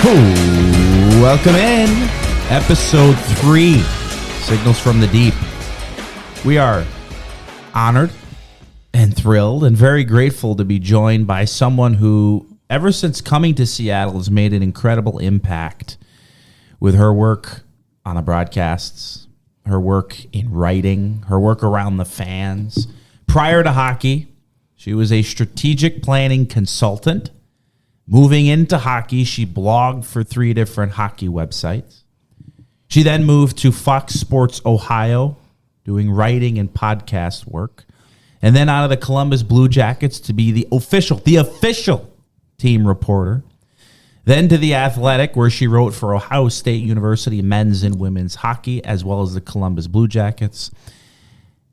Welcome in. Episode 3, Signals from the Deep. We are honored and thrilled and very grateful to be joined by someone who, ever since coming to Seattle, has made an incredible impact with her work on the broadcasts, her work in writing, her work around the fans. Prior to hockey, she was a strategic planning consultant. Moving into hockey, she blogged for 3 different hockey websites. She then moved to Fox Sports Ohio, doing writing and podcast work. And then out of the Columbus Blue Jackets to be the official team reporter. Then to The Athletic, where she wrote for Ohio State University men's and women's hockey, as well as the Columbus Blue Jackets.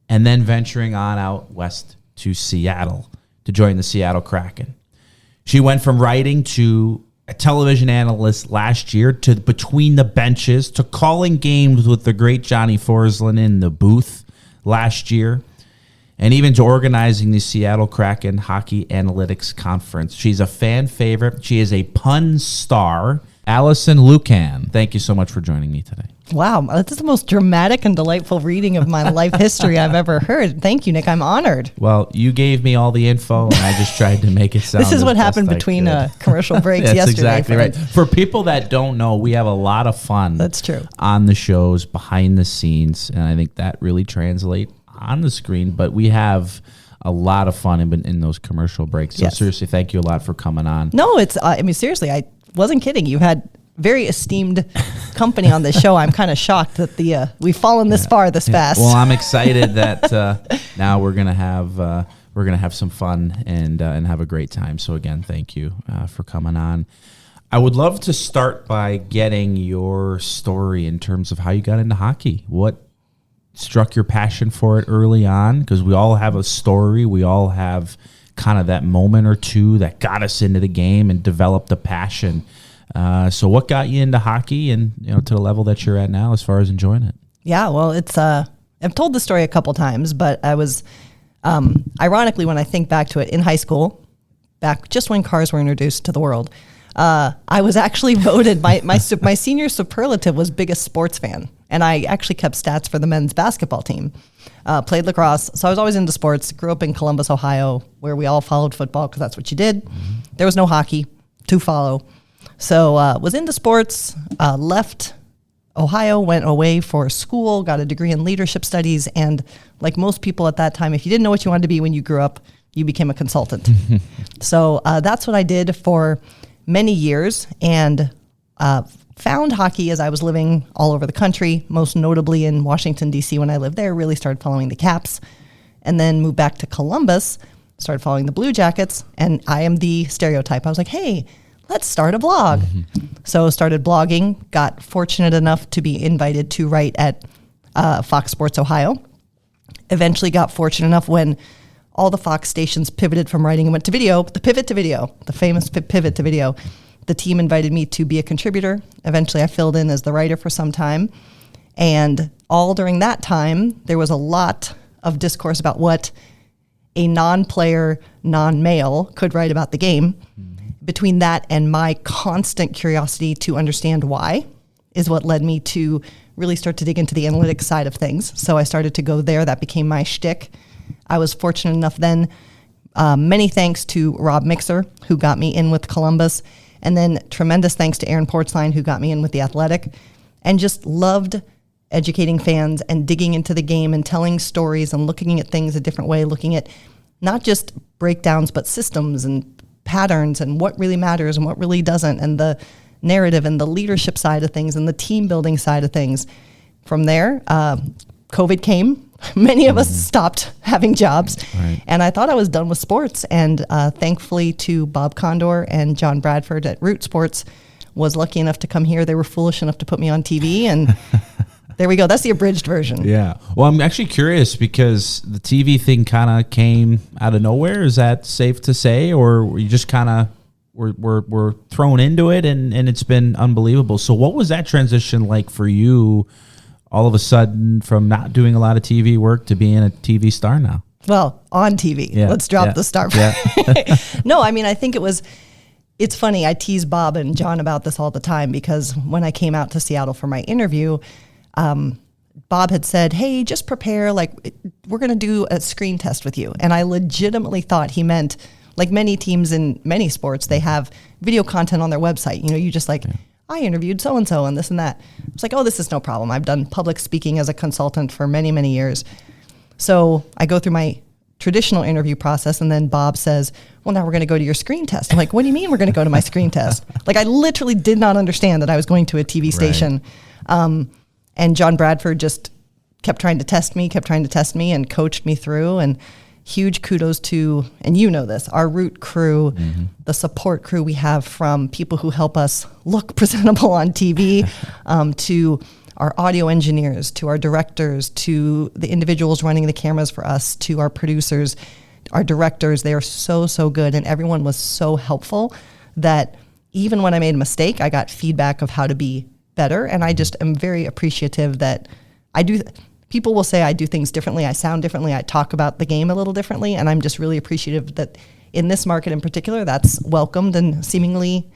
And then venturing on out west to Seattle to join the Seattle Kraken. She went from writing to a television analyst last year to between the benches to calling games with the great Johnny Forslund in the booth last year, and even to organizing the Seattle Kraken Hockey Analytics Conference. She's a fan favorite. She is a pun star. Alison Lukan, thank you so much for joining me today. Wow, that's the most dramatic and delightful reading of my life history I've ever heard. Thank you, Nick. I'm honored. Well, you gave me all the info, and I just tried to make it sound. This is what happened between commercial breaks That's yesterday. Exactly right. For people that don't know, we have a lot of fun. That's true. On the shows, behind the scenes, and I think that really translates on the screen. But we have a lot of fun in those commercial breaks. So seriously, thank you a lot for coming on. No, it's. I mean, seriously, I wasn't kidding. You've had very esteemed company on the show. I'm kind of shocked that we've fallen this far this fast. Well, I'm excited that now we're gonna have some fun and have a great time. So again, thank you for coming on. I would love to start by getting your story in terms of how you got into hockey. What struck your passion for it early on? Because we all have a story. We all have kind of that moment or two that got us into the game and developed a passion. So what got you into hockey and to the level that you're at now as far as enjoying it? Yeah, well, it's I've told the story a couple times, but I was ironically, when I think back to it, in high school, back just when cars were introduced to the world, I was actually voted, my senior superlative was biggest sports fan, and I actually kept stats for the men's basketball team. Played lacrosse, so I was always into sports. Grew up in Columbus, Ohio, where we all followed football because that's what you did. Mm-hmm. There was no hockey to follow. So was into sports, left Ohio, went away for school, got a degree in leadership studies, and like most people at that time, if you didn't know what you wanted to be when you grew up, you became a consultant. So that's what I did for many years, and found hockey as I was living all over the country, most notably in Washington, D.C. when I lived there, really started following the Caps, and then moved back to Columbus, started following the Blue Jackets, and I am the stereotype. I was like, hey, let's start a blog. So started blogging, got fortunate enough to be invited to write at Fox Sports Ohio. Eventually got fortunate enough when all the Fox stations pivoted from writing and went to video, the pivot to video, the famous pivot to video. The team invited me to be a contributor. Eventually I filled in as the writer for some time. And all during that time, there was a lot of discourse about what a non-player, non-male could write about the game. Between that and my constant curiosity to understand why is what led me to really start to dig into the analytics side of things. So I started to go there. That became my shtick. I was fortunate enough then, many thanks to Rob Mixer, who got me in with Columbus, and then tremendous thanks to Aaron Portzline, who got me in with The Athletic, and just loved educating fans and digging into the game and telling stories and looking at things a different way, looking at not just breakdowns, but systems and patterns and what really matters and what really doesn't, and the narrative and the leadership side of things and the team building side of things. From there, COVID came. Many of us stopped having jobs, and I thought I was done with sports. And thankfully to Bob Condor and John Bradford at Root Sports, was lucky enough to come here. They were foolish enough to put me on TV, and there we go. That's the abridged version. Yeah. Well, I'm actually curious because the TV thing kind of came out of nowhere. Is that safe to say, or you just kind of were thrown into it and it's been unbelievable? So what was that transition like for you all of a sudden from not doing a lot of TV work to being a TV star now? Well, on TV. Yeah, let's drop the star. Yeah. No, I mean, I think it was It's funny, I tease Bob and John about this all the time because when I came out to Seattle for my interview, Bob had said, hey, just prepare, like we're going to do a screen test with you. And I legitimately thought he meant, like many teams in many sports, they have video content on their website. You know, you just like, I interviewed so-and-so and this and that. I was like, oh, this is no problem. I've done public speaking as a consultant for many, many years. So I go through my traditional interview process, and then Bob says, well, now we're going to go to your screen test. I'm like, what do you mean we're going to go to my screen test? Like, I literally did not understand that I was going to a TV station. And John Bradford just kept trying to test me and coached me through. And huge kudos to, and you know this, our root crew, the support crew we have, from people who help us look presentable on TV, to our audio engineers, to our directors, to the individuals running the cameras for us, to our producers, our directors. They are so, so good. And everyone was so helpful that even when I made a mistake, I got feedback of how to be better. And I just am very appreciative that people will say I do things differently. I sound differently. I talk about the game a little differently. And I'm just really appreciative that in this market in particular, that's welcomed and seemingly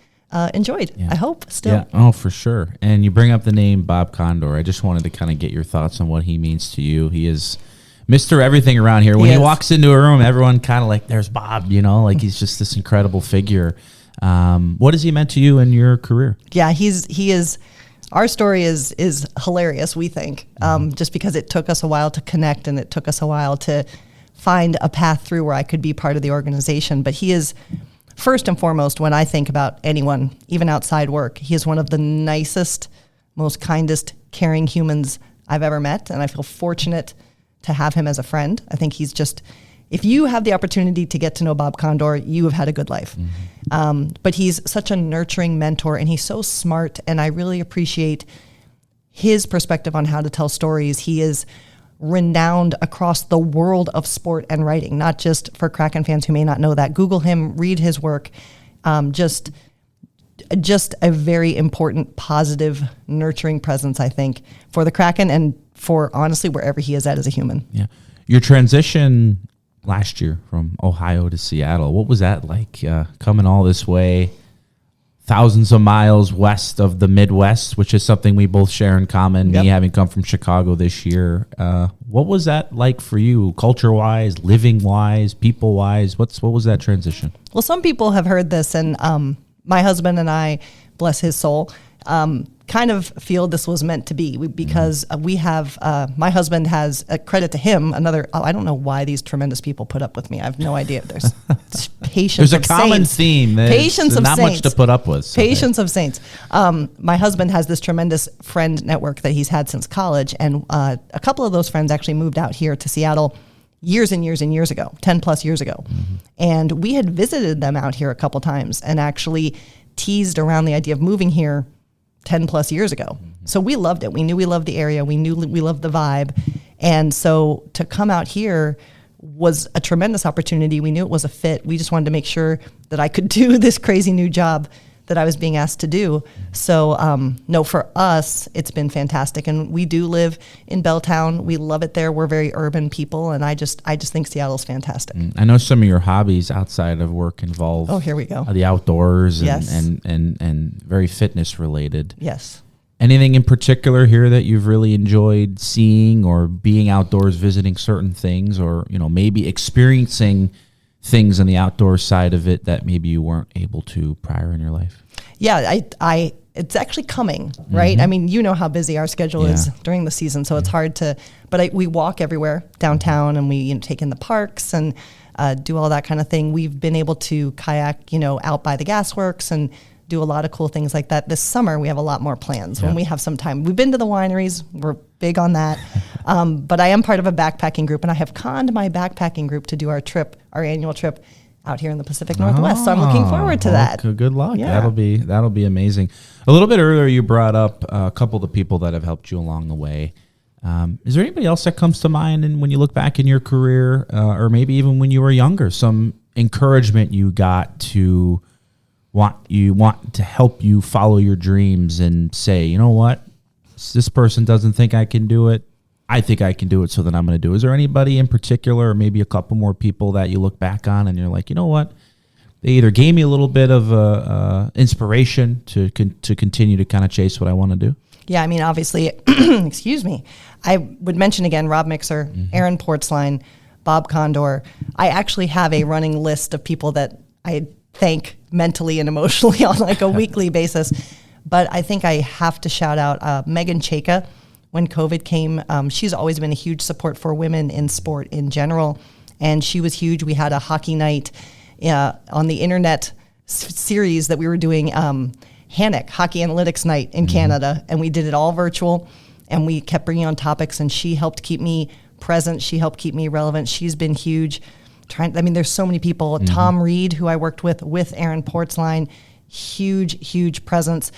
enjoyed. Yeah. I hope still. Yeah. Oh, for sure. And you bring up the name Bob Condor. I just wanted to kind of get your thoughts on what he means to you. He is Mr. Everything around here. When he walks into a room, everyone kind of like, there's Bob, you know, like he's just this incredible figure. What has he meant to you in your career? Yeah, he is. Our story is hilarious, we think, just because it took us a while to connect and it took us a while to find a path through where I could be part of the organization. But he is, first and foremost, when I think about anyone, even outside work, he is one of the nicest, most kindest, caring humans I've ever met. And I feel fortunate to have him as a friend. I think he's just, if you have the opportunity to get to know Bob Condor, you have had a good life. But he's such a nurturing mentor, and he's so smart, and I really appreciate his perspective on how to tell stories. He is renowned across the world of sport and writing, not just for Kraken fans who may not know that. Google him, read his work. Just a very important, positive, nurturing presence, I think, for the Kraken and for, honestly, wherever he is at as a human. Yeah. Your transition last year from Ohio to Seattle, what was that like, coming all this way, thousands of miles west of the Midwest, which is something we both share in common, me having come from Chicago this year. What was that like for you, culture-wise, living-wise, people-wise? What was that transition? Well, some people have heard this, and my husband and I, bless his soul, kind of feel this was meant to be, because we have, my husband has, a credit to him, I don't know why these tremendous people put up with me. I have no idea. There's patience. There's a common theme. Patience of not saints. Much to put up with. So patience of saints. My husband has this tremendous friend network that he's had since college. And a couple of those friends actually moved out here to Seattle years and years and years ago, 10 plus years ago. And we had visited them out here a couple times and actually teased around the idea of moving here 10 plus years ago. So we loved it. We knew we loved the area. We knew we loved the vibe. And so to come out here was a tremendous opportunity. We knew it was a fit. We just wanted to make sure that I could do this crazy new job that I was being asked to do. So no, for us, it's been fantastic. And we do live in Belltown. We love it there. We're very urban people. And I just think Seattle's fantastic. I know some of your hobbies outside of work involve here we go. The outdoors Yes. and very fitness related. Yes. Anything in particular here that you've really enjoyed seeing or being outdoors, visiting certain things, or, you know, maybe experiencing things on the outdoor side of it that maybe you weren't able to prior in your life? Yeah, it's actually coming, right? I mean, you know how busy our schedule is during the season, so it's hard to, but we walk everywhere downtown, and we take in the parks and do all that kind of thing. We've been able to kayak, out by the gasworks and do a lot of cool things like that. This summer, we have a lot more plans when we have some time. We've been to the wineries. We're big on that. But I am part of a backpacking group, and I have conned my backpacking group to do our annual trip out here in the Pacific Northwest. So I'm looking forward to that. Good luck. Yeah. That'll be amazing. A little bit earlier, you brought up a couple of the people that have helped you along the way. Is there anybody else that comes to mind, and when you look back in your career, or maybe even when you were younger, some encouragement you got to want to help you follow your dreams and say, you know what, this person doesn't think I can do it, I think I can do it, so then I'm going to do it. Is there anybody in particular, or maybe a couple more people that you look back on and you're like, you know what, they either gave me a little bit of inspiration to continue to kind of chase what I want to do. Yeah, I mean, obviously, excuse me. I would mention again Rob Mixer, Aaron Portzline, Bob Condor. I actually have a running list of people that I thank mentally and emotionally on like a weekly basis. But I think I have to shout out Megan Chayka. When COVID came, she's always been a huge support for women in sport in general. And she was huge. We had a hockey night on the internet series that we were doing, HANIC, Hockey Analytics Night in Canada. And we did it all virtual. And we kept bringing on topics. And she helped keep me present. She helped keep me relevant. She's been huge. There's so many people. Tom Reed, who I worked with Aaron Portzline, huge presence.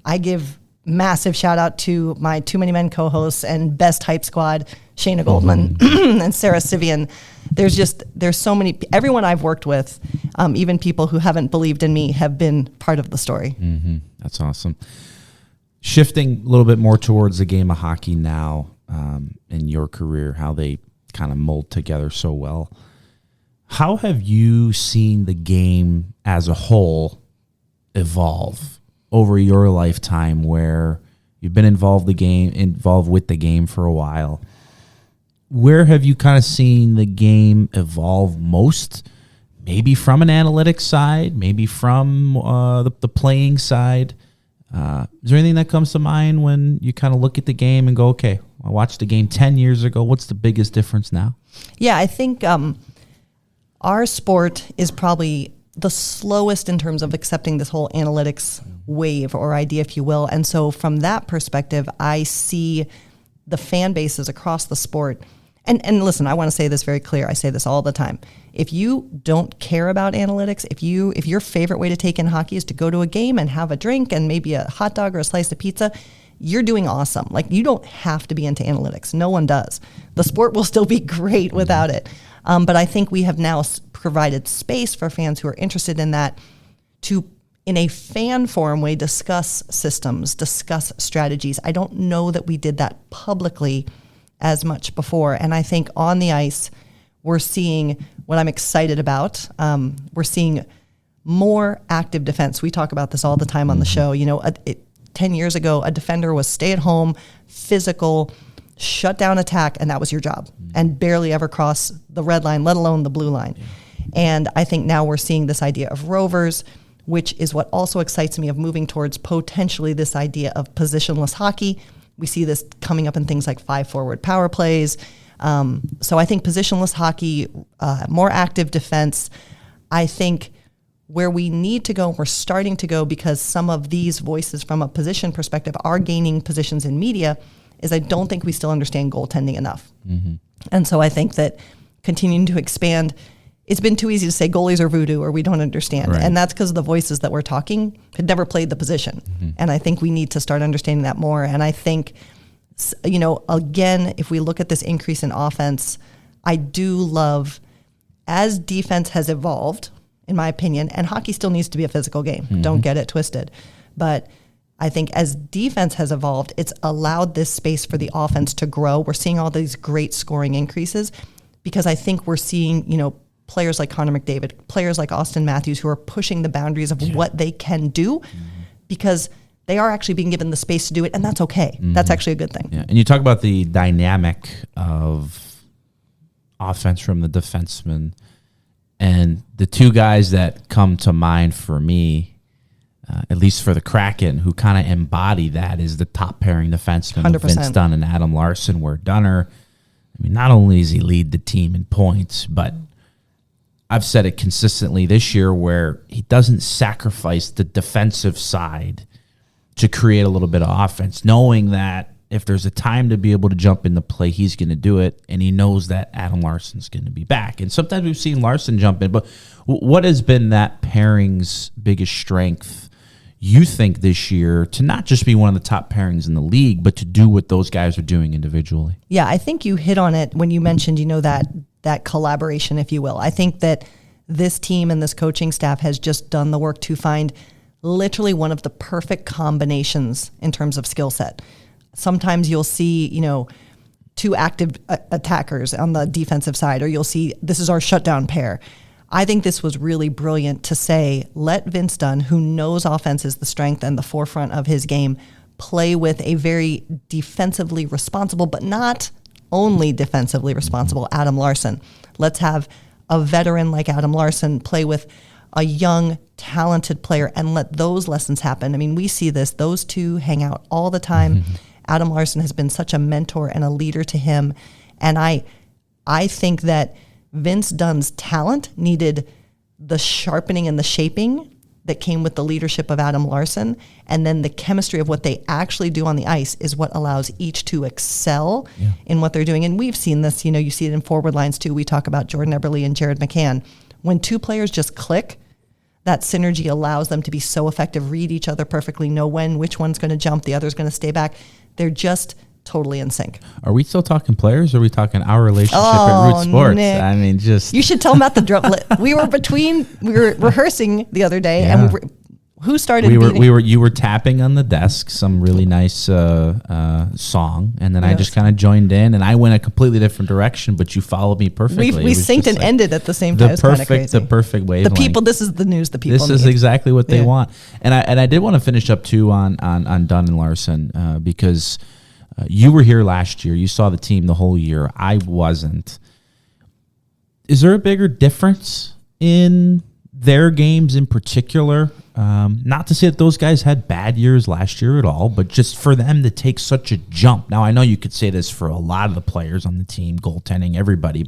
I give massive shout out to my Too Many Men co-hosts and best hype squad, Shayna Goldman and Sarah Sivian. There's so many, everyone I've worked with, even people who haven't believed in me, have been part of the story. That's awesome. Shifting a little bit more towards the game of hockey now, in your career, how they kind of mold together so well. How have you seen the game as a whole evolve over your lifetime, where you've been involved with the game for a while? Where have you kind of seen the game evolve most? Maybe from an analytics side, maybe from the playing side. Is there anything that comes to mind when you kind of look at the game and go, okay, I watched the game 10 years ago. What's the biggest difference now? Yeah, I think our sport is probably the slowest in terms of accepting this whole analytics wave or idea, if you will. And so from that perspective, I see the fan bases across the sport. And listen, I want to say this very clear. I say this all the time. If you don't care about analytics, if your favorite way to take in hockey is to go to a game and have a drink and maybe a hot dog or a slice of pizza, you're doing awesome. Like, you don't have to be into analytics. No one does. The sport will still be great without it. But I think we have now provided space for fans who are interested in that to, in a fan forum way, discuss systems, discuss strategies. I don't know that we did that publicly as much before. And I think on the ice, we're seeing what I'm excited about. We're seeing more active defense. We talk about this all the time on the show. 10 years ago, a defender was stay at home, physical, shut down attack, and that was your job, and barely ever cross the red line, let alone the blue line. And I think now we're seeing this idea of rovers, which is what also excites me, of moving towards potentially this idea of positionless hockey. We see this coming up in things like 5-forward power plays. So I think positionless hockey, more active defense. I think where we need to go, we're starting to go, because some of these voices from a position perspective are gaining positions in media, is I don't think we still understand goaltending enough. And so I think that continuing to expand, it's been too easy to say goalies are voodoo or we don't understand. Right. And that's because the voices that we're talking had never played the position. And I think we need to start understanding that more. And I think, again, if we look at this increase in offense, I do love, as defense has evolved, in my opinion, and hockey still needs to be a physical game. Don't get it twisted. But I think as defense has evolved, it's allowed this space for the offense to grow. We're seeing all these great scoring increases because I think we're seeing, players like Connor McDavid, players like Austin Matthews, who are pushing the boundaries of what they can do, because they are actually being given the space to do it, and that's okay. That's actually a good thing. Yeah. And you talk about the dynamic of offense from the defenseman, and the two guys that come to mind for me, at least for the Kraken, who kind of embody that, is the top pairing defenseman, 100%. Vince Dunn and Adam Larsson, where Dunner, not only does he lead the team in points, but I've said it consistently this year, where he doesn't sacrifice the defensive side to create a little bit of offense, knowing that if there's a time to be able to jump into play, he's going to do it, and he knows that Adam Larsson's going to be back. And sometimes we've seen Larsson jump in, but what has been that pairing's biggest strength, you think, this year, to not just be one of the top pairings in the league, but to do what those guys are doing individually? Yeah, I think you hit on it when you mentioned, that collaboration, if you will. I think that this team and this coaching staff has just done the work to find literally one of the perfect combinations in terms of skill set. Sometimes you'll see, two active attackers on the defensive side, or you'll see this is our shutdown pair. I think this was really brilliant to say, let Vince Dunn, who knows offense is the strength and the forefront of his game, play with a very defensively responsible, but not only defensively responsible, Adam Larson. Let's have a veteran like Adam Larson play with a young, talented player and let those lessons happen. I mean, we see this. Those two hang out all the time. Adam Larson has been such a mentor and a leader to him. And I think that Vince Dunn's talent needed the sharpening and the shaping that came with the leadership of Adam Larson, and then the chemistry of what they actually do on the ice is what allows each to excel in what they're doing. And we've seen this, you see it in forward lines too. We talk about Jordan Eberle and Jared McCann. When two players just click, that synergy allows them to be so effective, read each other perfectly, know which one's going to jump, the other's going to stay back. They're just totally in sync. Are we still talking players, or are we talking our relationship at Root Sports? Nick. I mean, just... You should tell them about the drum. We were rehearsing the other day, and who started you were tapping on the desk, some really nice song, and then I just kind of joined in, and I went a completely different direction, but you followed me perfectly. We synced and ended at the same time. The perfect wavelength. The people, this is the news the people This is exactly what they want. And I did want to finish up too on Dunn and Larson because you were here last year. You saw the team the whole year. I wasn't. Is there a bigger difference in their games in particular? Not to say that those guys had bad years last year at all, but just for them to take such a jump. Now, I know you could say this for a lot of the players on the team, goaltending, everybody,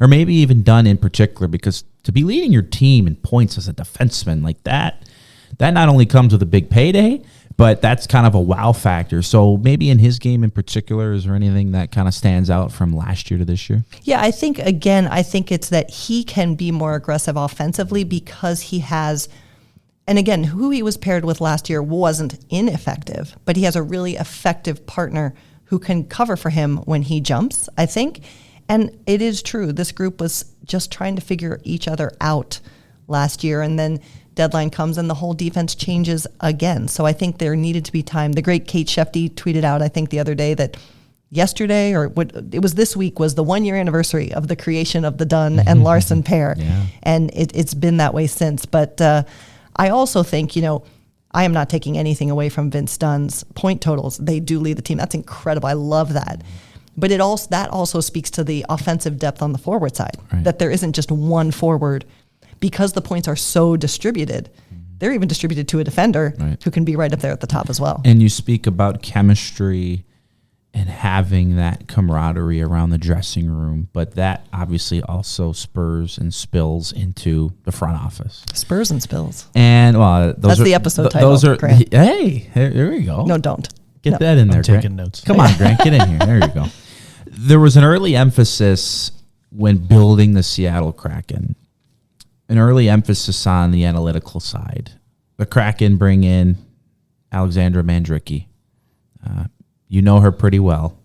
or maybe even Dunn in particular, because to be leading your team in points as a defenseman like that not only comes with a big payday, but that's kind of a wow factor. So maybe in his game in particular, is there anything that kind of stands out from last year to this year? Yeah, I think it's that he can be more aggressive offensively because he has, and again, who he was paired with last year wasn't ineffective, but he has a really effective partner who can cover for him when he jumps, I think. And it is true, this group was just trying to figure each other out last year, and then deadline comes and the whole defense changes again. So I think there needed to be time. The great Kate Shefty tweeted out, I think the other day, that yesterday, or it was this week, was the 1 year anniversary of the creation of the Dunn and Larson pair. And it's been that way since. But I also think, I am not taking anything away from Vince Dunn's point totals. They do lead the team. That's incredible. I love that. But that also speaks to the offensive depth on the forward side, that there isn't just one forward. Because the points are so distributed, they're even distributed to a defender who can be right up there at the top as well. And you speak about chemistry and having that camaraderie around the dressing room, but that obviously also spurs and spills into the front office. Spurs and spills. And that's the episode title. Those are Grant. Hey, there we go. No, don't. Get that in there, I'm taking Grant. Notes. Come on, Grant, get in here. There you go. There was an early emphasis when building the Seattle Kraken. An early emphasis on the analytical side. The Kraken bring in Alexandra Mandrycky. You know her pretty well.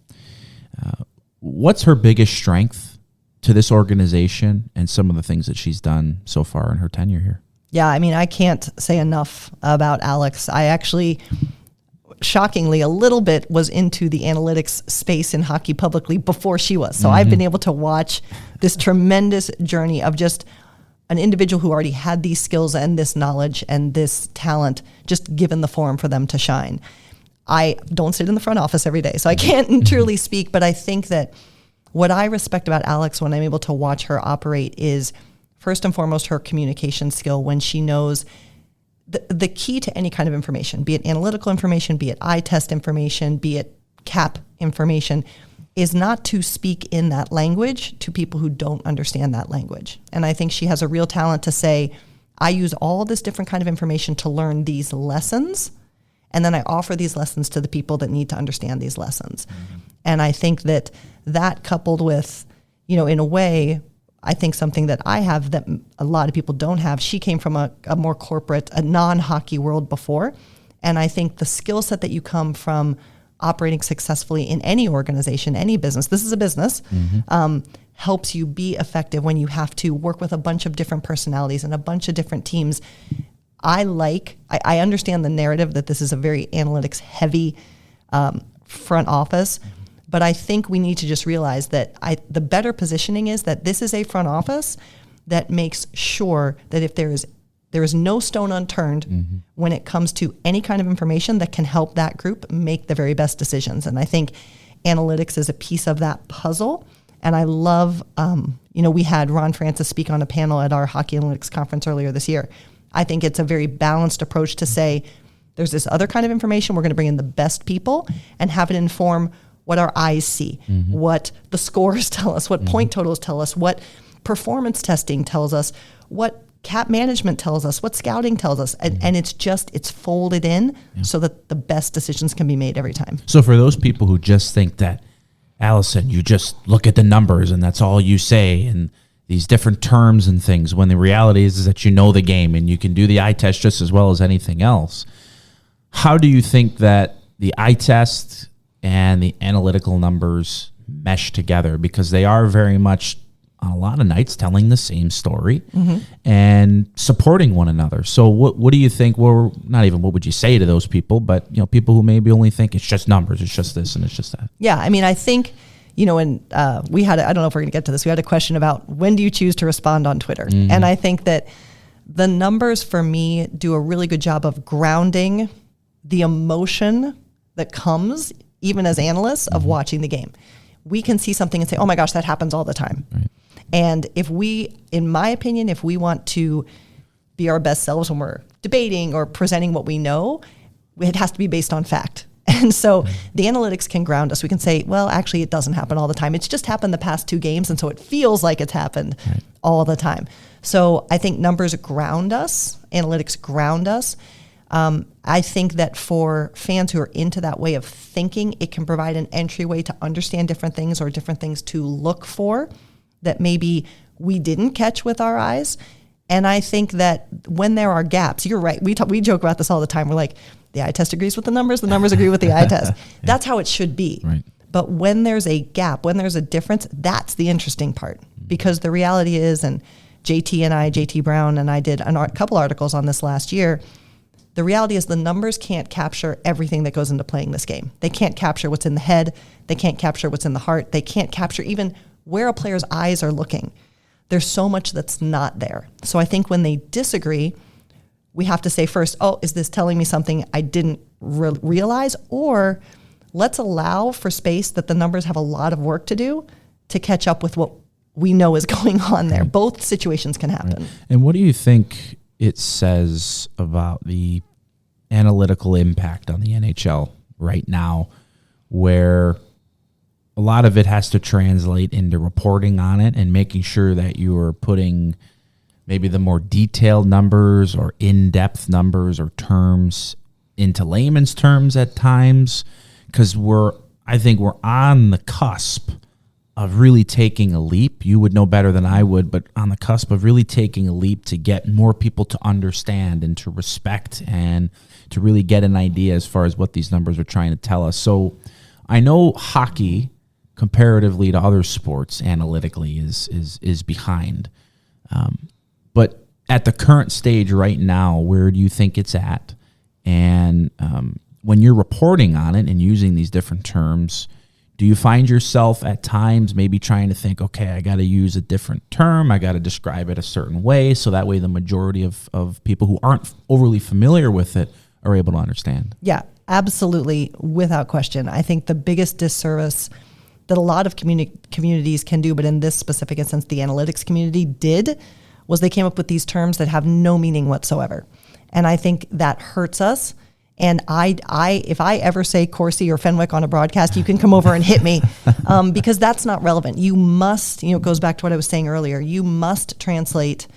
What's her biggest strength to this organization and some of the things that she's done so far in her tenure here? Yeah, I mean, I can't say enough about Alex. I actually, shockingly, a little bit was into the analytics space in hockey publicly before she was. So I've been able to watch this tremendous journey of just an individual who already had these skills and this knowledge and this talent, just given the forum for them to shine. I don't sit in the front office every day, so I can't truly speak, but I think that what I respect about Alex when I'm able to watch her operate is, first and foremost, her communication skill, when she knows the key to any kind of information, be it analytical information, be it eye test information, be it cap information, is not to speak in that language to people who don't understand that language. And I think she has a real talent to say, I use all this different kind of information to learn these lessons, and then I offer these lessons to the people that need to understand these lessons. And I think that coupled with, in a way, I think something that I have that a lot of people don't have, she came from a more corporate, a non-hockey world before. And I think the skill set that you come from operating successfully in any organization, any business, this is a business, helps you be effective when you have to work with a bunch of different personalities and a bunch of different teams. I understand the narrative that this is a very analytics heavy front office, but I think we need to just realize that the better positioning is that this is a front office that makes sure that if there is no stone unturned when it comes to any kind of information that can help that group make the very best decisions. And I think analytics is a piece of that puzzle. And I love, we had Ron Francis speak on a panel at our Hockey Analytics Conference earlier this year. I think it's a very balanced approach to say, there's this other kind of information, we're going to bring in the best people and have it inform what our eyes see, what the scores tell us, what point totals tell us, what performance testing tells us, what cap management tells us, what scouting tells us. And it's folded in so that the best decisions can be made every time. So for those people who just think that, Alison, you just look at the numbers and that's all you say, and these different terms and things, when the reality is that you know the game and you can do the eye test just as well as anything else. How do you think that the eye test and the analytical numbers mesh together? Because they are very much, on a lot of nights, telling the same story and supporting one another. So what do you think, well, not even what would you say to those people, but people who maybe only think it's just numbers, it's just this and it's just that? Yeah, I mean, I think, and we had, I don't know if we're going to get to this, we had a question about when do you choose to respond on Twitter? And I think that the numbers for me do a really good job of grounding the emotion that comes, even as analysts, of watching the game. We can see something and say, oh my gosh, that happens all the time. Right. And in my opinion, if we want to be our best selves when we're debating or presenting what we know, it has to be based on fact. And so the analytics can ground us. We can say, well, actually, it doesn't happen all the time. It's just happened the past 2 games, and so it feels like it's happened all the time. So I think numbers ground us. Analytics ground us. I think that for fans who are into that way of thinking, it can provide an entryway to understand different things or different things to look for that maybe we didn't catch with our eyes. And I think that when there are gaps, you're right. We joke about this all the time. We're like, the eye test agrees with the numbers agree with the eye test. That's how it should be. Right. But when there's a gap, when there's a difference, that's the interesting part. Because the reality is, and JT Brown and I did a couple articles on this last year, the reality is the numbers can't capture everything that goes into playing this game. They can't capture what's in the head. They can't capture what's in the heart. They can't capture even where a player's eyes are looking. There's so much that's not there. So I think when they disagree, we have to say first, oh, is this telling me something I didn't realize? Or let's allow for space that the numbers have a lot of work to do to catch up with what we know is going on there. Both situations can happen. Right. And what do you think it says about the analytical impact on the NHL right now, where a lot of it has to translate into reporting on it and making sure that you are putting maybe the more detailed numbers or in-depth numbers or terms into layman's terms at times? Because I think we're on the cusp of really taking a leap. You would know better than I would, but on the cusp of really taking a leap to get more people to understand and to respect and to really get an idea as far as what these numbers are trying to tell us. So I know hockey, comparatively to other sports, analytically is behind. But at the current stage right now, where do you think it's at? And when you're reporting on it and using these different terms, do you find yourself at times maybe trying to think, okay, I got to use a different term, I got to describe it a certain way, so that way the majority of people who aren't overly familiar with it are able to understand? Yeah, absolutely, without question. I think the biggest disservice that a lot of communities can do, but in this specific instance, the analytics community did, was they came up with these terms that have no meaning whatsoever. And I think that hurts us. And if I ever say Corsi or Fenwick on a broadcast, you can come over and hit me because that's not relevant. You must, it goes back to what I was saying earlier. You must translate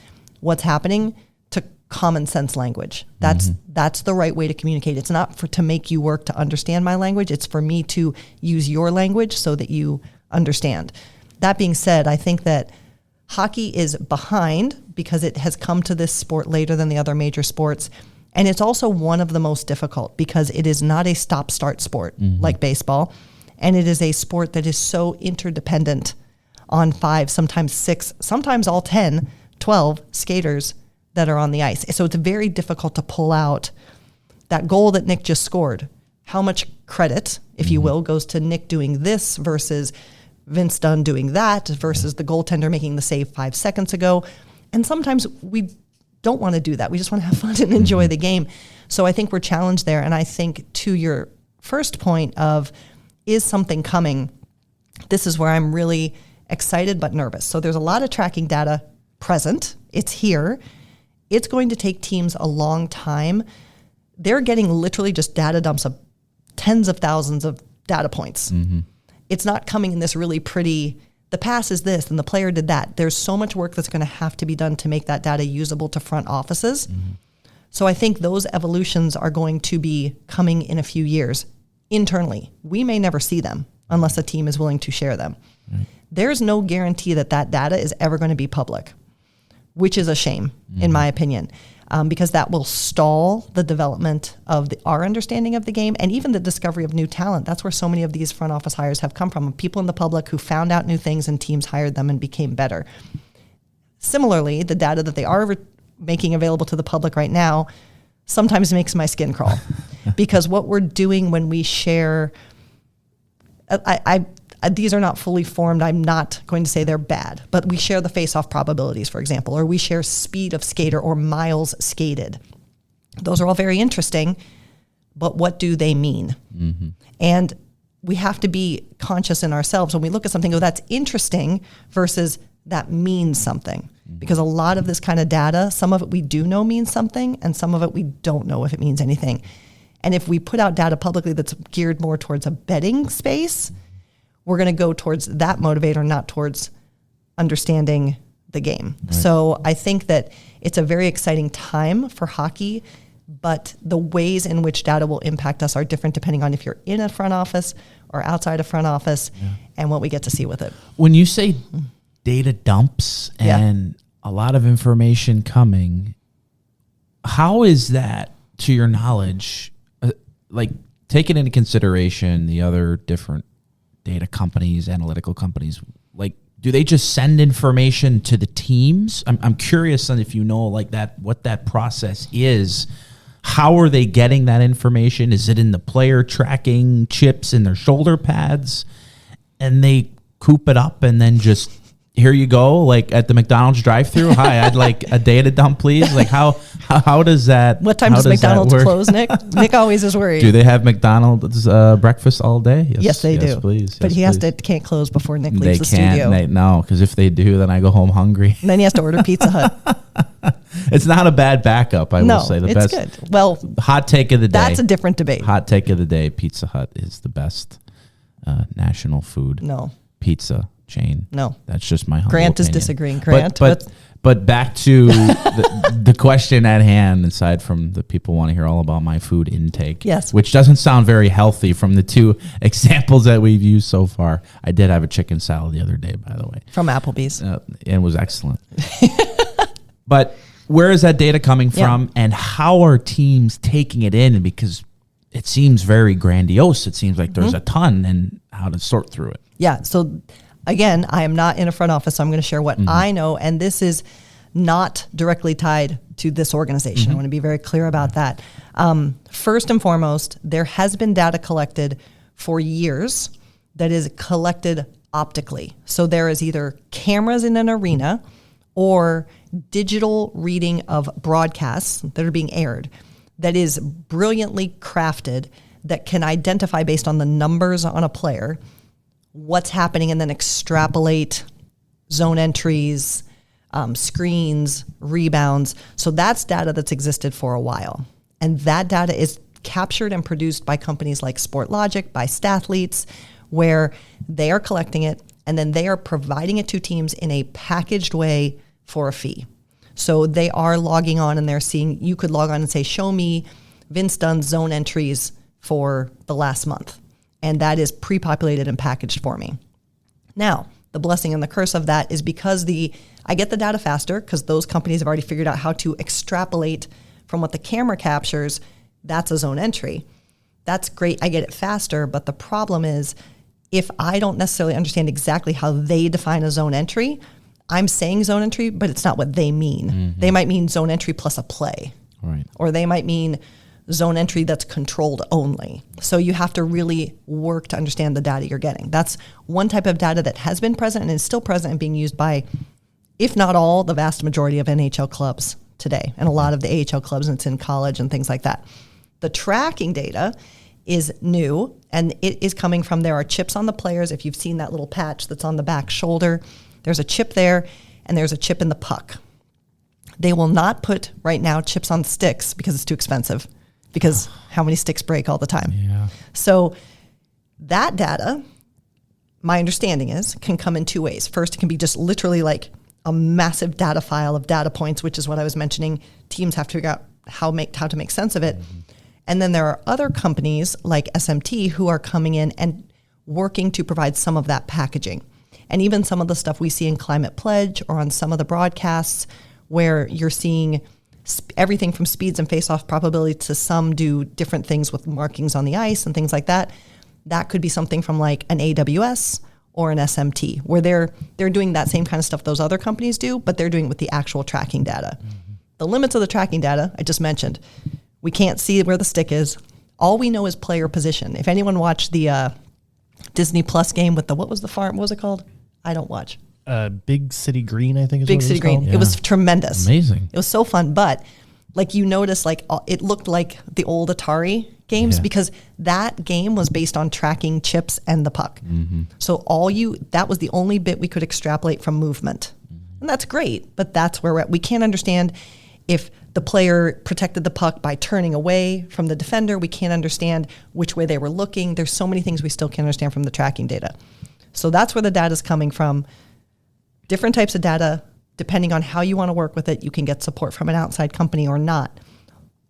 what's happening to common sense language. That's the right way to communicate. It's not to make you work to understand my language. It's for me to use your language so that you understand. That being said, I think that hockey is behind because it has come to this sport later than the other major sports. And it's also one of the most difficult because it is not a stop-start sport like baseball. And it is a sport that is so interdependent on 5, sometimes 6, sometimes all 10, 12 skaters that are on the ice. So it's very difficult to pull out that goal that Nick just scored. How much credit, if you will, goes to Nick doing this versus Vince Dunn doing that versus the goaltender making the save 5 seconds ago. And sometimes we don't want to do that. We just want to have fun and enjoy the game. So I think we're challenged there. And I think to your first point of, is something coming? This is where I'm really excited but nervous. So there's a lot of tracking data present. It's here. It's going to take teams a long time. They're getting literally just data dumps of tens of thousands of data points. It's not coming in this really pretty, the pass is this and the player did that. There's so much work that's going to have to be done to make that data usable to front offices. So I think those evolutions are going to be coming in a few years internally. We may never see them unless a team is willing to share them. There's no guarantee that that data is ever going to be public, which is a shame, in my opinion, because that will stall the development of our understanding of the game and even the discovery of new talent. That's where so many of these front office hires have come from, people in the public who found out new things and teams hired them and became better. Similarly, the data that they are making available to the public right now sometimes makes my skin crawl because what we're doing when we share, these are not fully formed. I'm not going to say they're bad, but we share the face-off probabilities, for example, or we share speed of skater or miles skated. Those are all very interesting, but what do they mean? And we have to be conscious in ourselves when we look at something, go, that's interesting versus that means something. Because a lot of this kind of data, some of it we do know means something, and some of it we don't know if it means anything. And if we put out data publicly that's geared more towards a betting space, we're going to go towards that motivator, not towards understanding the game. Right. So I think that it's a very exciting time for hockey, but the ways in which data will impact us are different depending on if you're in a front office or outside a front office and what we get to see with it. When you say data dumps and a lot of information coming, how is that, to your knowledge, like taking into consideration the other different data companies, analytical companies, like, do they just send information to the teams? I'm curious on if you know like that, what that process is. How are they getting that information? Is it in the player tracking chips in their shoulder pads and they coop it up and then just, here you go, like at the McDonald's drive-thru. Hi, I'd like a data dump, please. Like how does that? What time does McDonald's close, Nick? Nick always is worried. Do they have McDonald's breakfast all day? Yes, they do. Please. But yes, he can't close before Nick leaves the studio. No, because if they do, then I go home hungry. And then he has to order Pizza Hut. It's not a bad backup, I will say. The best. It's good. Well, hot take of the day. That's a different debate. Hot take of the day: Pizza Hut is the best national food. No. Pizza chain. No. That's just my humble Grant opinion. is disagreeing. Grant. But back to the question at hand, aside from the people want to hear all about my food intake. Yes. Which doesn't sound very healthy from the two examples that we've used so far. I did have a chicken salad the other day, by the way. From Applebee's. And it was excellent. But where is that data coming from and how are teams taking it in? Because it seems very grandiose. It seems like there's a ton and how to sort through it. Yeah. So again, I am not in a front office, so I'm going to share what I know. And this is not directly tied to this organization. I want to be very clear about that. First and foremost, there has been data collected for years that is collected optically. So there is either cameras in an arena or digital reading of broadcasts that are being aired that is brilliantly crafted that can identify based on the numbers on a player what's happening and then extrapolate zone entries, screens, rebounds. So that's data that's existed for a while. And that data is captured and produced by companies like SportLogic, by Stathletes, where they are collecting it and then they are providing it to teams in a packaged way for a fee. So they are logging on and they're seeing, you could log on and say, show me Vince Dunn's zone entries for the last month. And that is pre-populated and packaged for me. Now, the blessing and the curse of that is because I get the data faster because those companies have already figured out how to extrapolate from what the camera captures. That's a zone entry. That's great. I get it faster. But the problem is if I don't necessarily understand exactly how they define a zone entry, I'm saying zone entry, but it's not what they mean. They might mean zone entry plus a play. Right. Or they might mean zone entry that's controlled only. So you have to really work to understand the data you're getting. That's one type of data that has been present and is still present and being used by if not all, the vast majority of NHL clubs today, and a lot of the AHL clubs, and it's in college and things like that. The tracking data is new, and it is coming from, there are chips on the players. If you've seen that little patch that's on the back shoulder, there's a chip there, and there's a chip in the puck. They will not put, right now, chips on sticks because it's too expensive, because how many sticks break all the time? Yeah. So that data, my understanding is, can come in two ways. First, it can be just literally like a massive data file of data points, which is what I was mentioning. Teams have to figure out how to make sense of it. Mm-hmm. And then there are other companies like SMT who are coming in and working to provide some of that packaging. And even some of the stuff we see in Climate Pledge or on some of the broadcasts where you're seeing everything from speeds and face-off probability to some do different things with markings on the ice and things like that. That could be something from like an AWS or an SMT, where they're doing that same kind of stuff those other companies do, but they're doing it with the actual tracking data. Mm-hmm. The limits of the tracking data, I just mentioned. We can't see where the stick is. All we know is player position. If anyone watched the Disney Plus game with what was it called? I don't watch. Big City Green, I think is Big what City it was Green. called. It was tremendous. Amazing. It was so fun, but like you notice, like it looked like the old Atari games because that game was based on tracking chips and the puck. Mm-hmm. So that was the only bit we could extrapolate from movement. Mm-hmm. And that's great, but that's where we're at. We can't understand if the player protected the puck by turning away from the defender. We can't understand which way they were looking. There's so many things we still can't understand from the tracking data. So that's where the data is coming from. Different types of data, depending on how you want to work with it, you can get support from an outside company or not.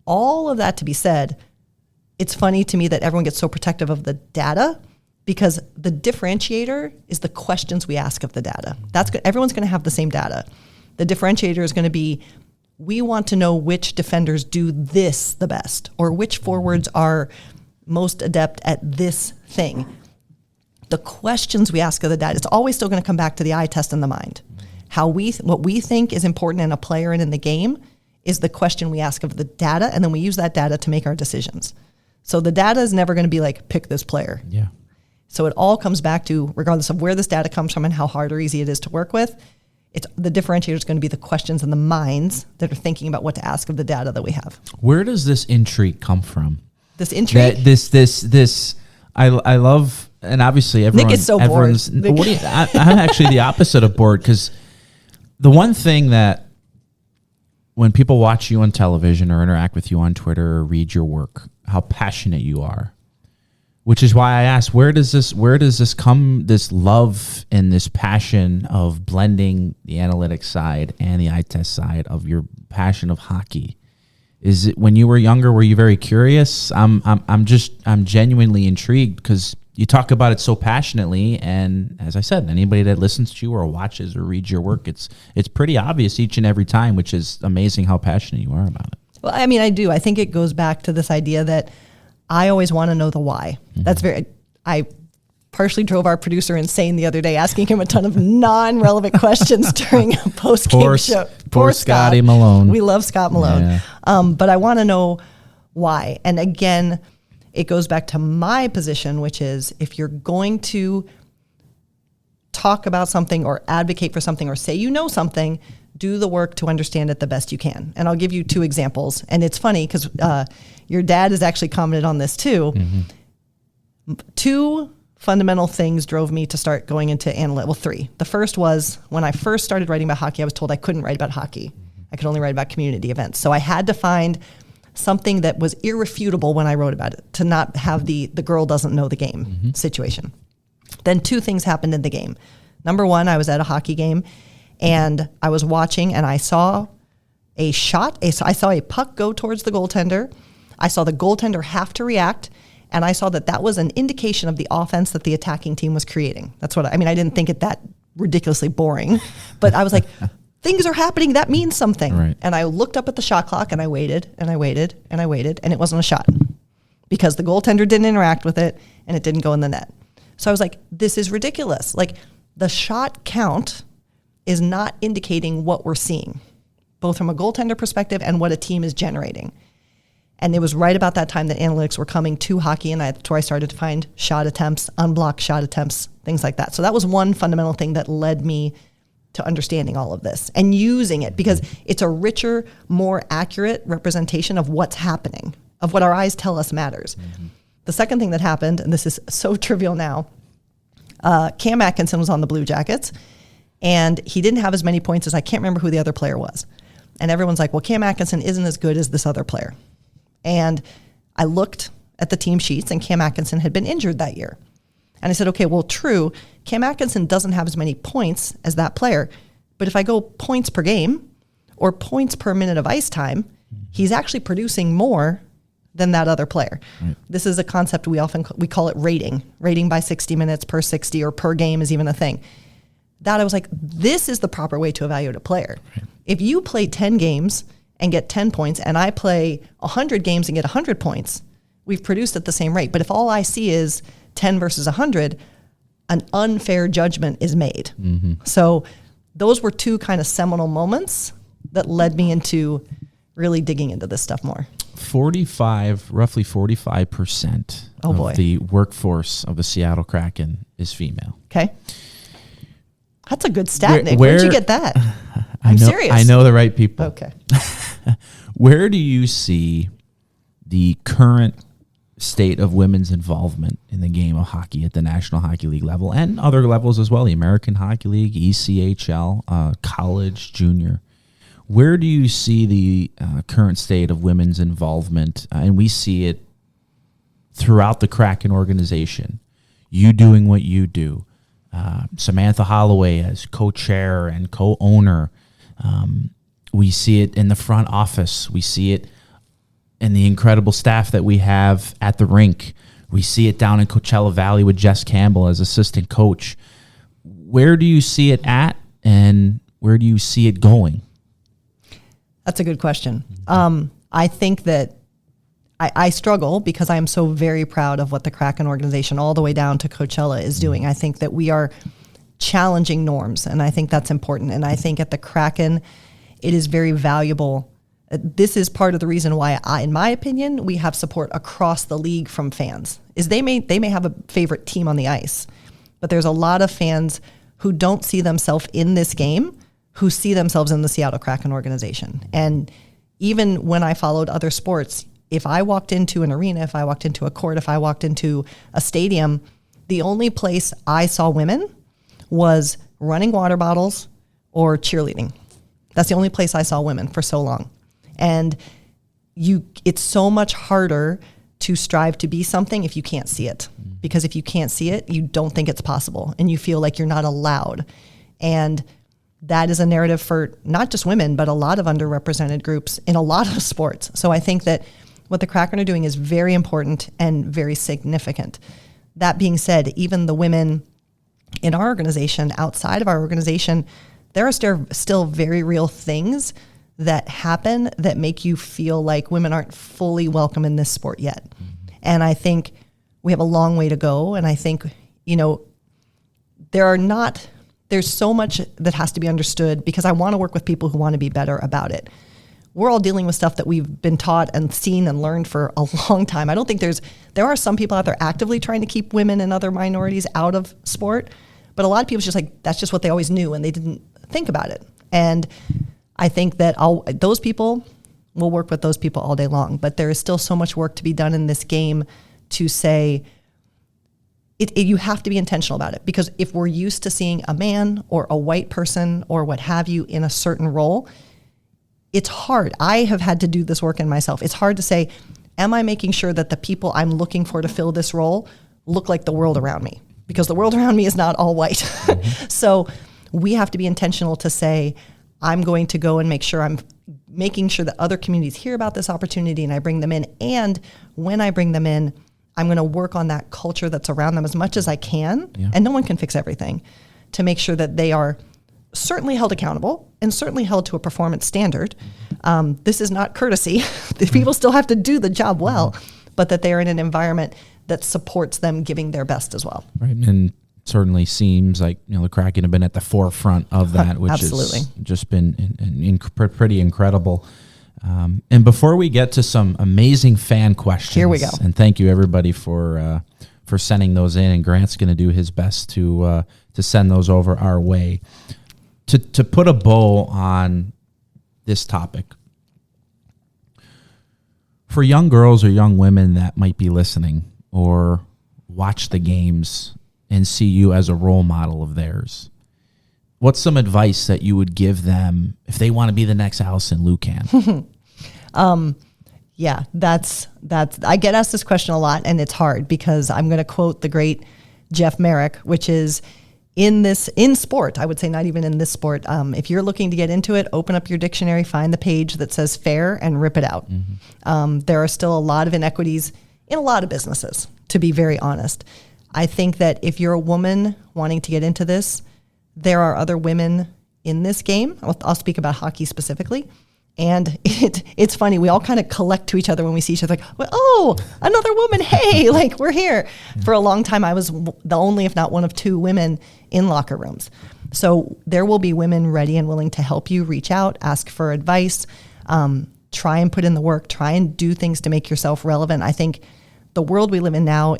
All of that to be said, it's funny to me that everyone gets so protective of the data because the differentiator is the questions we ask of the data. That's good. Everyone's going to have the same data. The differentiator is going to be, we want to know which defenders do this the best, or which forwards are most adept at this thing. The questions we ask of the data, it's always still going to come back to the eye test and the mind. What we think is important in a player and in the game is the question we ask of the data, and then we use that data to make our decisions. So the data is never going to be like, pick this player. Yeah. So it all comes back to, regardless of where this data comes from and how hard or easy it is to work with, the differentiator is going to be the questions and the minds that are thinking about what to ask of the data that we have. Where does this intrigue come from? This intrigue? I love, and obviously everyone. Nick is so bored. I'm actually the opposite of bored, because the one thing that when people watch you on television or interact with you on Twitter or read your work, how passionate you are, which is why I asked, where does this come, this love and this passion of blending the analytics side and the eye test side of your passion of hockey? Is it when you were younger, were you very curious? I'm genuinely intrigued because you talk about it so passionately, and as I said, anybody that listens to you or watches or reads your work, it's pretty obvious each and every time, which is amazing how passionate you are about it. Well, I mean, I do. I think it goes back to this idea that I always want to know the why. Mm-hmm. I partially drove our producer insane the other day, asking him a ton of non-relevant questions during a post-game show. Poor Scotty Malone. We love Scott Malone. Yeah. But I want to know why. And again, it goes back to my position, which is if you're going to talk about something or advocate for something or say you know something, do the work to understand it the best you can. And I'll give you two examples. And it's funny because your dad has actually commented on this too. Mm-hmm. Two fundamental things drove me to start going into analytics. Well, three. The first was when I first started writing about hockey, I was told I couldn't write about hockey. I could only write about community events. So I had to find something that was irrefutable when I wrote about it, to not have the girl doesn't know the game situation. Then two things happened in the game. Number one, I was at a hockey game and I was watching and I saw a shot. I saw a puck go towards the goaltender. I saw the goaltender have to react. And I saw that was an indication of the offense that the attacking team was creating. That's what I mean. I didn't think it that ridiculously boring, but I was like, things are happening. That means something. Right. And I looked up at the shot clock and I waited and I waited and I waited and it wasn't a shot because the goaltender didn't interact with it and it didn't go in the net. So I was like, this is ridiculous. Like the shot count is not indicating what we're seeing, both from a goaltender perspective and what a team is generating. And it was right about that time that analytics were coming to hockey, and that's where I started to find shot attempts, unblocked shot attempts, things like that. So that was one fundamental thing that led me to understanding all of this and using it because it's a richer, more accurate representation of what's happening, of what our eyes tell us matters. Mm-hmm. The second thing that happened, and this is so trivial now, Cam Atkinson was on the Blue Jackets, and he didn't have as many points as I can't remember who the other player was. And everyone's like, well, Cam Atkinson isn't as good as this other player. And I looked at the team sheets, and Cam Atkinson had been injured that year. And I said, okay, well, true, Cam Atkinson doesn't have as many points as that player, but if I go points per game or points per minute of ice time, he's actually producing more than that other player. Right. This is a concept we call it rating by 60 minutes per 60 or per game is even a thing. That I was like, this is the proper way to evaluate a player. Right. If you play 10 games and get 10 points and I play 100 games and get 100 points, we've produced at the same rate. But if all I see is 10 versus 100, an unfair judgment is made. Mm-hmm. So those were two kind of seminal moments that led me into really digging into this stuff more. Roughly 45% of the workforce of the Seattle Kraken is female. Okay. That's a good stat, Nick. Where'd you get that? I'm serious. I know the right people. Okay. Where do you see the current state of women's involvement in the game of hockey at the National Hockey League level and other levels as well, the American Hockey League, ECHL, college, junior? Where do you see the current state of women's involvement? And we see it throughout the Kraken organization. You doing what you do. Samantha Holloway as co-chair and co-owner. We see it in the front office. We see it in the incredible staff that we have at the rink. We see it down in Coachella Valley with Jess Campbell as assistant coach. Where do you see it at, and where do you see it going? That's a good question. I think that I struggle because I am so very proud of what the Kraken organization all the way down to Coachella is doing. I think that we are challenging norms, and I think that's important. And I think at the Kraken, it is very valuable. This is part of the reason why, in my opinion, we have support across the league from fans. Is they may have a favorite team on the ice, but there's a lot of fans who don't see themselves in this game, who see themselves in the Seattle Kraken organization. And even when I followed other sports, if I walked into an arena, if I walked into a court, if I walked into a stadium, the only place I saw women was running water bottles or cheerleading. That's the only place I saw women for so long. And it's so much harder to strive to be something if you can't see it. Because if you can't see it, you don't think it's possible and you feel like you're not allowed. And that is a narrative for not just women, but a lot of underrepresented groups in a lot of sports. So I think that what the Kraken are doing is very important and very significant. That being said, even the women in our organization, outside of our organization, there are still very real things that happen that make you feel like women aren't fully welcome in this sport yet. Mm-hmm. And I think we have a long way to go. And I think, there's so much that has to be understood because I want to work with people who want to be better about it. We're all dealing with stuff that we've been taught and seen and learned for a long time. I don't think there are some people out there actively trying to keep women and other minorities out of sport, but a lot of people just like, that's just what they always knew and they didn't think about it. And I think that those people will work with those people all day long, but there is still so much work to be done in this game to say, you have to be intentional about it, because if we're used to seeing a man or a white person or what have you in a certain role, it's hard. I have had to do this work in myself. It's hard to say, am I making sure that the people I'm looking for to fill this role look like the world around me? Because the world around me is not all white. Mm-hmm. So we have to be intentional to say, I'm going to go and make sure I'm making sure that other communities hear about this opportunity and I bring them in. And when I bring them in, I'm going to work on that culture that's around them as much as I can. Yeah. And no one can fix everything, to make sure that they are certainly held accountable and certainly held to a performance standard. This is not courtesy. The people still have to do the job well, but that they're in an environment that supports them giving their best as well. Right. And certainly seems like, the Kraken have been at the forefront of that, which has just been pretty incredible. And before we get to some amazing fan questions, here we go. And thank you everybody for sending those in. And Grant's going to do his best to send those over our way. to put a bow on this topic, for young girls or young women that might be listening or watch the games and see you as a role model of theirs, what's some advice that you would give them if they want to be the next Alison Lukan? Yeah, that's. I get asked this question a lot, and it's hard because I'm going to quote the great Jeff Merrick, which is in sport. I would say not even in this sport. If you're looking to get into it, open up your dictionary, find the page that says fair, and rip it out. There are still a lot of inequities in a lot of businesses, to be very honest. I think that if you're a woman wanting to get into this, there are other women in this game. I'll speak about hockey specifically. And it's funny. We all kind of collect to each other when we see each other, like, well, oh, another woman. Hey, like, we're here. For a long time, I was the only, if not one of two women in locker rooms. So there will be women ready and willing to help you. Reach out, ask for advice, try and put in the work, try and do things to make yourself relevant. I think the world we live in now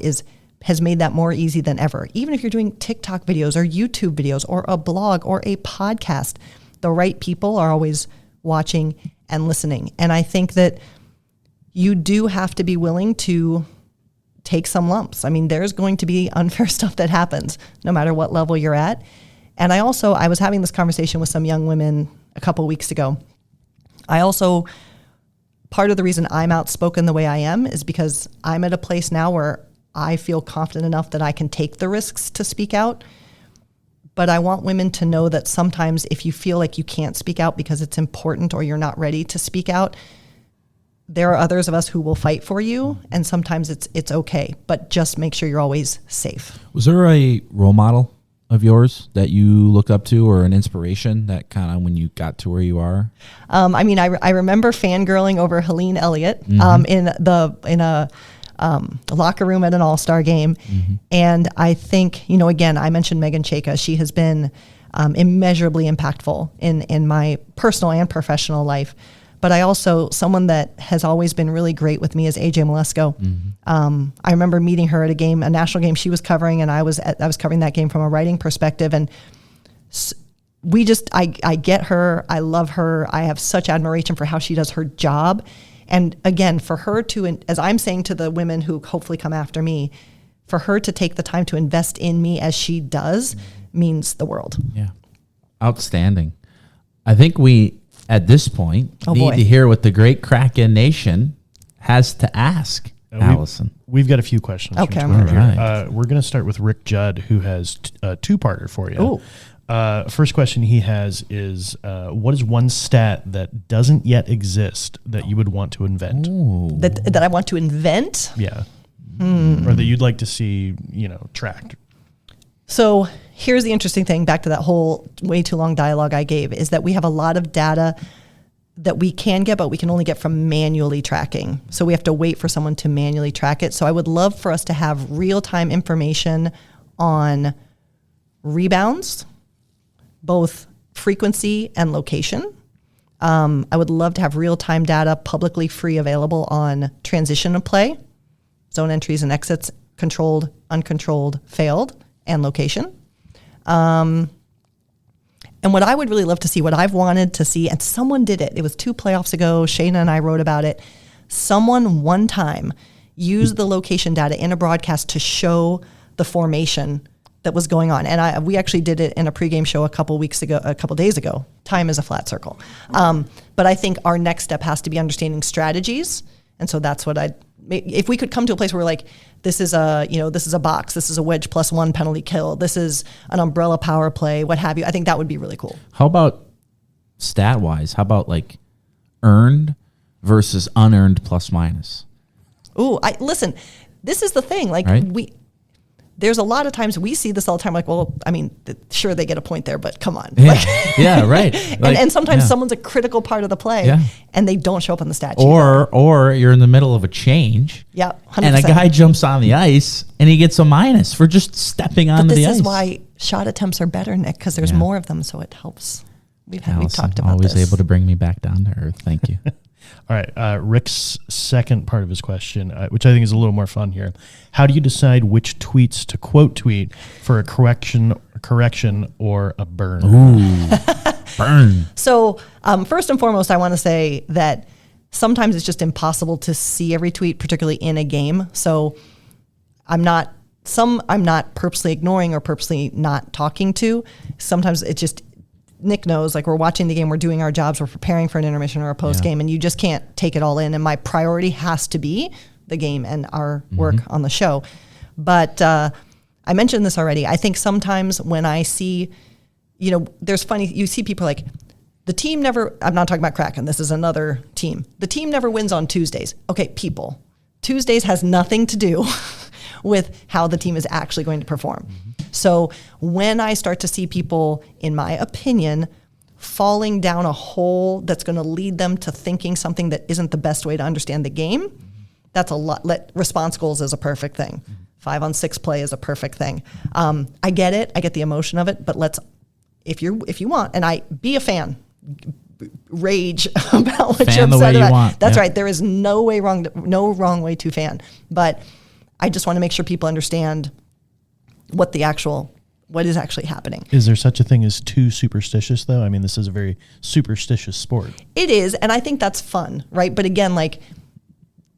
has made that more easy than ever. Even if you're doing TikTok videos or YouTube videos or a blog or a podcast, the right people are always watching and listening. And I think that you do have to be willing to take some lumps. I mean, there's going to be unfair stuff that happens no matter what level you're at. And I was having this conversation with some young women a couple of weeks ago. Part of the reason I'm outspoken the way I am is because I'm at a place now where I feel confident enough that I can take the risks to speak out. But I want women to know that sometimes if you feel like you can't speak out because it's important or you're not ready to speak out, there are others of us who will fight for you, and sometimes it's okay. But just make sure you're always safe. Was there a role model of yours that you looked up to or an inspiration that kind of when you got to where you are? I remember fangirling over Helene Elliott in a locker room at an all-star game. And I think, again, I mentioned Megan Chayka. She has been immeasurably impactful in my personal and professional life. But I also, someone that has always been really great with me is AJ Malesko. I remember meeting her at a national game she was covering, and I was covering that game from a writing perspective. And I get her, I love her, I have such admiration for how she does her job. And again, for her to, as I'm saying to the women who hopefully come after me, for her to take the time to invest in me as she does means the world. Yeah. Outstanding. I think we, at this point, need to hear what the great Kraken Nation has to ask Alison. We've got a few questions. Okay. All right. We're going to start with Rick Judd, who has a two-parter for you. Ooh. First question he has is, what is one stat that doesn't yet exist that you would want to invent? That I want to invent? Yeah. Or that you'd like to see, tracked. So here's the interesting thing, back to that whole way too long dialogue I gave, is that we have a lot of data that we can get, but we can only get from manually tracking. So we have to wait for someone to manually track it. So I would love for us to have real-time information on rebounds, both frequency and location. I would love to have real-time data publicly free available on transition of play, zone entries and exits, controlled, uncontrolled, failed, and location. And what I would really love to see, what I've wanted to see, and someone did it. It was 2 playoffs ago. Shayna and I wrote about it. Someone one time used the location data in a broadcast to show the formation that was going on. And we actually did it in a pregame show a couple days ago. Time is a flat circle. But I think our next step has to be understanding strategies. And so that's what if we could come to a place where we're like, this is a box, this is a wedge +1 penalty kill, this is an umbrella power play, what have you. I think that would be really cool. How about stat wise? How about like earned versus unearned +-? Ooh, listen, this is the thing. Like right? There's a lot of times we see this all the time. Like, well, I mean, sure they get a point there, but come on. Yeah, like, yeah right. Like, and sometimes someone's a critical part of the play, and they don't show up on the stat sheet. Or you're in the middle of a change, 100%. And a guy jumps on the ice and he gets a minus for just stepping onto the ice. This is why shot attempts are better, Nick, because there's more of them, so it helps. We've talked about always this. able to bring me back down to earth. Thank you. All right, Rick's second part of his question, which I think is a little more fun here. How do you decide which tweets to quote tweet for a correction a correction, or a burn? Ooh, burn. So first and foremost, I want to say that sometimes it's just impossible to see every tweet, particularly in a game. So I'm not purposely ignoring or purposely not talking to. Sometimes it just, Nick knows, like we're watching the game, we're doing our jobs, we're preparing for an intermission or a post game, and you just can't take it all in. And my priority has to be the game and our work on the show. But I mentioned this already. I think sometimes when I see, you see people like, the team never, I'm not talking about Kraken, this is another team. The team never wins on Tuesdays. Okay, people. Tuesdays has nothing to do with how the team is actually going to perform. So when I start to see people, in my opinion, falling down a hole that's going to lead them to thinking something that isn't the best way to understand the game, that's a lot. Response goals is a perfect thing. 5-on-6 play is a perfect thing. I get it. I get the emotion of it. But if you want, and be a fan, rage about what you're upset about. That's right. There is no wrong way to fan. But I just want to make sure people understand what is actually happening. Is there such a thing as too superstitious, though? I mean, this is a very superstitious sport. It is, and I think that's fun, right? But again,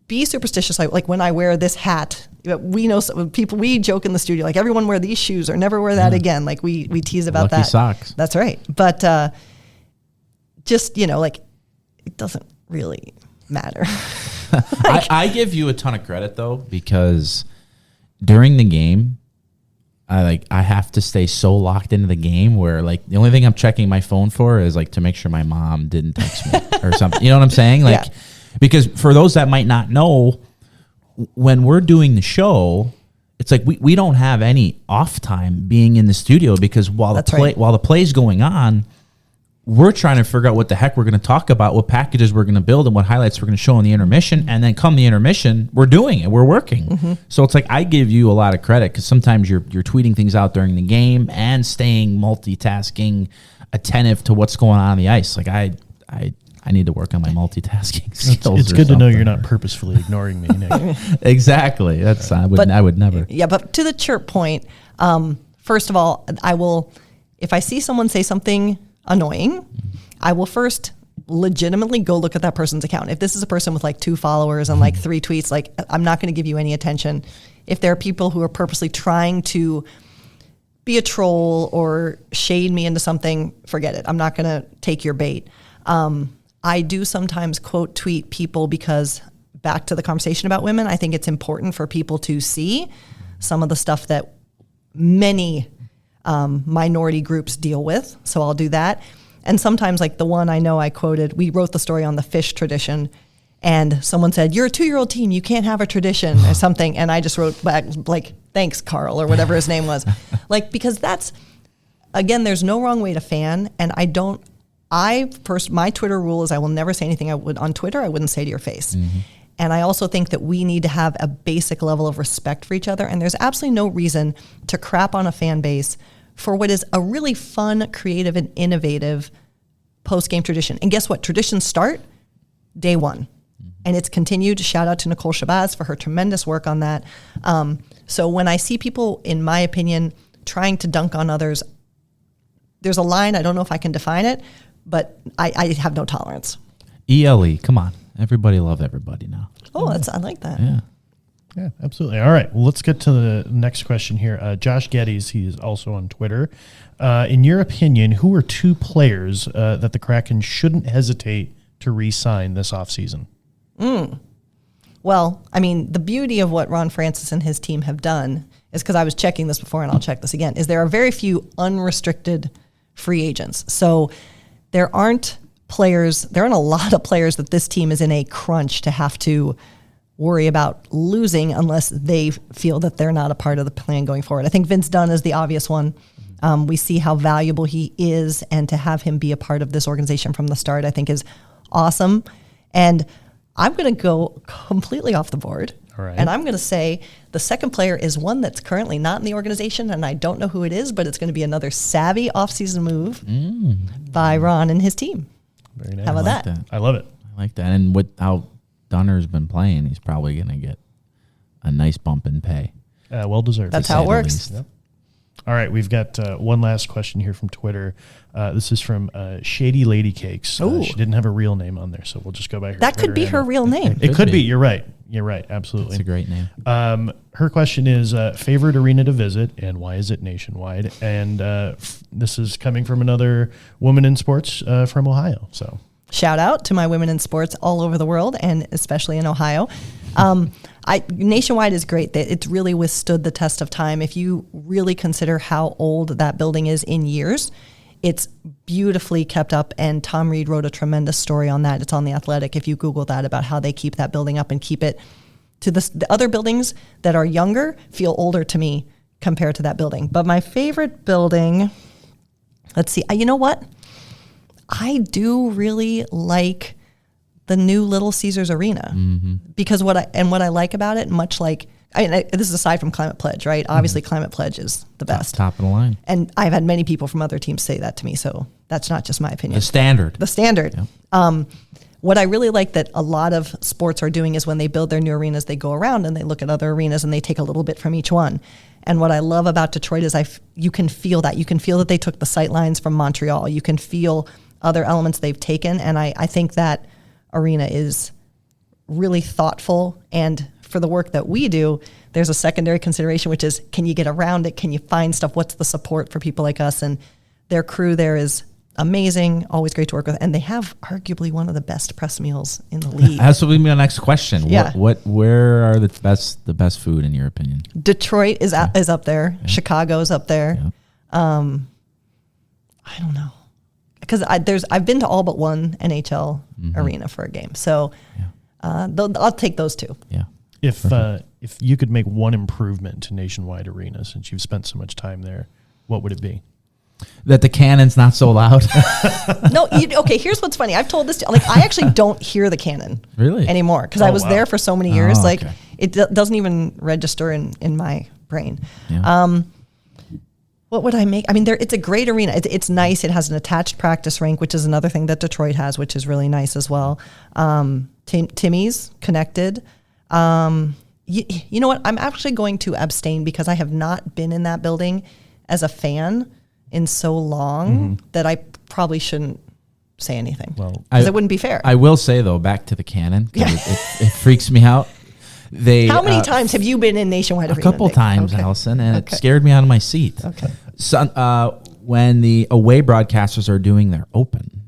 be superstitious. Like when I wear this hat, we know people. We joke in the studio, like everyone wear these shoes or never wear that again. Like we tease about Lucky that. Socks. That's right. But just it doesn't really matter. I give you a ton of credit though, because during the game, I have to stay so locked into the game where the only thing I'm checking my phone for is to make sure my mom didn't text me or something. You know what I'm saying? Because for those that might not know, when we're doing the show, it's we don't have any off time being in the studio, because while the play's going on, we're trying to figure out what the heck we're going to talk about, what packages we're going to build, and what highlights we're going to show in the intermission. And then come the intermission, we're doing it. We're working. So it's I give you a lot of credit, because sometimes you're tweeting things out during the game and staying multitasking, attentive to what's going on the ice. I need to work on my multitasking skills. It's good to know you're not purposefully ignoring me, Nick. Exactly. That's I would never. Yeah, but to the chirp point, first of all, if I see someone say something annoying, I will first legitimately go look at that person's account. If this is a person with 2 followers and 3 tweets, I'm not going to give you any attention. If there are people who are purposely trying to be a troll or shade me into something, forget it. I'm not going to take your bait. I do sometimes quote tweet people because, back to the conversation about women, I think it's important for people to see some of the stuff that many minority groups deal with. So I'll do that. And sometimes, the one I know I quoted, we wrote the story on the fish tradition, and someone said, "You're a 2-year-old team, you can't have a tradition," or something. And I just wrote back, "Thanks, Carl," or whatever his name was. Because that's, again, there's no wrong way to fan. And my Twitter rule is I will never say anything I would on Twitter I wouldn't say to your face. And I also think that we need to have a basic level of respect for each other. And there's absolutely no reason to crap on a fan base for what is a really fun, creative, and innovative post-game tradition. And guess what? Traditions start day one. And it's continued. Shout out to Nicole Shabazz for her tremendous work on that. So when I see people, in my opinion, trying to dunk on others, there's a line, I don't know if I can define it, but I have no tolerance. ELE, come on. Everybody love everybody now. Oh, I like that. Yeah. Yeah, absolutely. All right. Well, let's get to the next question here. Josh Geddes, he's also on Twitter. In your opinion, who are 2 players that the Kraken shouldn't hesitate to re-sign this offseason? Well, I mean, the beauty of what Ron Francis and his team have done is, because I was checking this before and I'll check this again, is there are very few unrestricted free agents. So there aren't a lot of players that this team is in a crunch to have to worry about losing unless they feel that they're not a part of the plan going forward. I think Vince Dunn is the obvious one. We see how valuable he is, and to have him be a part of this organization from the start, I think is awesome. And I'm going to go completely off the board. All right. And I'm going to say the second player is one that's currently not in the organization, and I don't know who it is, but it's going to be another savvy offseason move by Ron and his team. Very nice. How about that? I love it. I like that. And with how Dunner's been playing, he's probably going to get a nice bump in pay. Well deserved. That's how it works. Yep. All right, we've got one last question here from Twitter. This is from Shady Lady Cakes. She didn't have a real name on there, so we'll just go by her That Twitter could be handle. her real name. It could be. You're right. Absolutely. It's a great name. Her question is favorite arena to visit, and why is it nationwide? And this is coming from another woman in sports from Ohio. So Shout out to my women in sports all over the world, and especially in Ohio. Nationwide is great. It's really withstood the test of time. If you really consider how old that building is in years, it's beautifully kept up, and Tom Reed wrote a tremendous story on that. It's on The Athletic if you Google that, about how they keep that building up and keep it to the other buildings that are younger feel older to me compared to that building. But my favorite building, let's see, you know what? I do really like the new Little Caesars Arena because what I like about it, much like, this is aside from Climate Pledge, right? Obviously, Climate Pledge is the best. Top of the line. And I've had many people from other teams say that to me, so that's not just my opinion. The standard. Yep. What I really like that a lot of sports are doing is when they build their new arenas, they go around and they look at other arenas and they take a little bit from each one. And what I love about Detroit is you can feel that. You can feel that they took the sight lines from Montreal. You can feel other elements they've taken. And I think that arena is really thoughtful. And for the work that we do, there's a secondary consideration, which is, can you get around it? Can you find stuff? What's the support for people like us? And their crew there is amazing, always great to work with. And they have arguably one of the best press meals in the league. That's what will be my next question. Yeah. Where are the best food in your opinion? Detroit is up there. Yeah. Chicago's up there. Yeah. I don't know. Because I've been to all but one NHL arena for a game. So I'll take those two. Yeah. If you could make one improvement to nationwide arena, since you've spent so much time there, what would it be? That the cannon's not so loud. No, okay, here's what's funny. I've told this, I actually don't hear the cannon really anymore because I was there for so many years. Okay. It doesn't even register in my brain. Yeah. What would I make? It's a great arena. It's nice. It has an attached practice rink, which is another thing that Detroit has, which is really nice as well. Timmy's connected. You know what? I'm actually going to abstain because I have not been in that building as a fan in so long that I probably shouldn't say anything because it wouldn't be fair. I will say though, back to the cannon, it freaks me out. How many times have you been in Nationwide Arena? A couple times, okay. Allison, and it scared me out of my seat. Okay. So, when the away broadcasters are doing their open,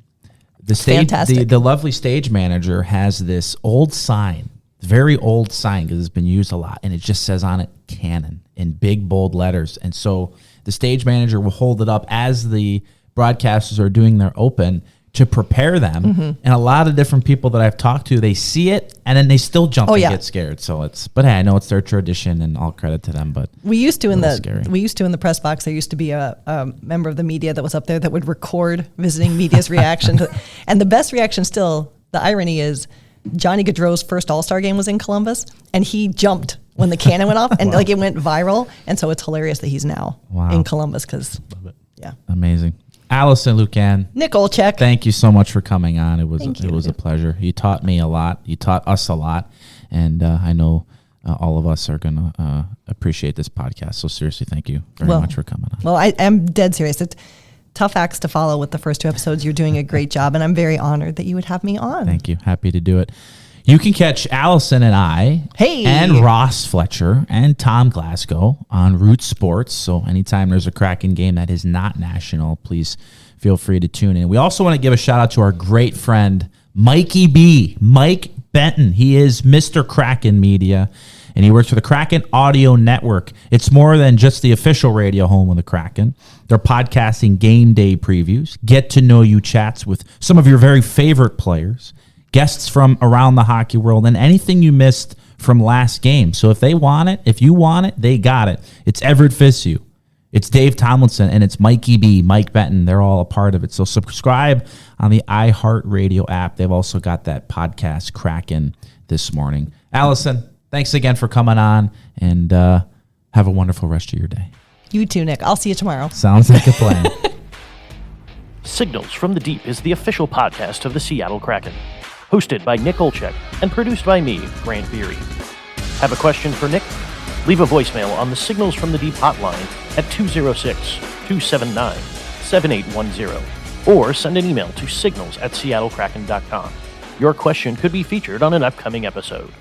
the lovely stage manager has this old sign, very old sign because it's been used a lot, and it just says on it "Cannon" in big bold letters. And so the stage manager will hold it up as the broadcasters are doing their open to prepare them. And a lot of different people that I've talked to, they see it and then they still jump and get scared. So but hey, I know it's their tradition and all credit to them, but we used to in the press box, there used to be a member of the media that was up there that would record visiting media's reaction and the best reaction still, the irony is Johnny Gaudreau's first All-Star game was in Columbus and he jumped when the cannon went off and it went viral. And so it's hilarious that he's now in Columbus because amazing. Alison Lukan. Nick Olczyk. Thank you so much for coming on. It was a pleasure. You taught me a lot. You taught us a lot. And I know all of us are going to appreciate this podcast. So seriously, thank you very much for coming on. Well, I am dead serious. It's tough acts to follow with the first 2 episodes. You're doing a great job. And I'm very honored that you would have me on. Thank you. Happy to do it. You can catch Allison and I and Ross Fletcher and Tom Glasgow on Root Sports. So anytime there's a Kraken game that is not national, please feel free to tune in. We also want to give a shout out to our great friend, Mikey B. Mike Benton. He is Mr. Kraken Media, and he works for the Kraken Audio Network. It's more than just the official radio home of the Kraken. They're podcasting game day previews, get-to-know-you chats with some of your very favorite players, guests from around the hockey world, and anything you missed from last game. So if you want it, they got it. It's Everett Fissiu, it's Dave Tomlinson, and it's Mikey B, Mike Benton. They're all a part of it. So subscribe on the iHeartRadio app. They've also got that podcast, Kraken, this morning. Allison, thanks again for coming on, and have a wonderful rest of your day. You too, Nick. I'll see you tomorrow. Sounds like a plan. Signals from the Deep is the official podcast of the Seattle Kraken. Hosted by Nick Olczyk and produced by me, Grant Beery. Have a question for Nick? Leave a voicemail on the Signals from the Deep hotline at 206-279-7810 or send an email to signals@seattlekraken.com. Your question could be featured on an upcoming episode.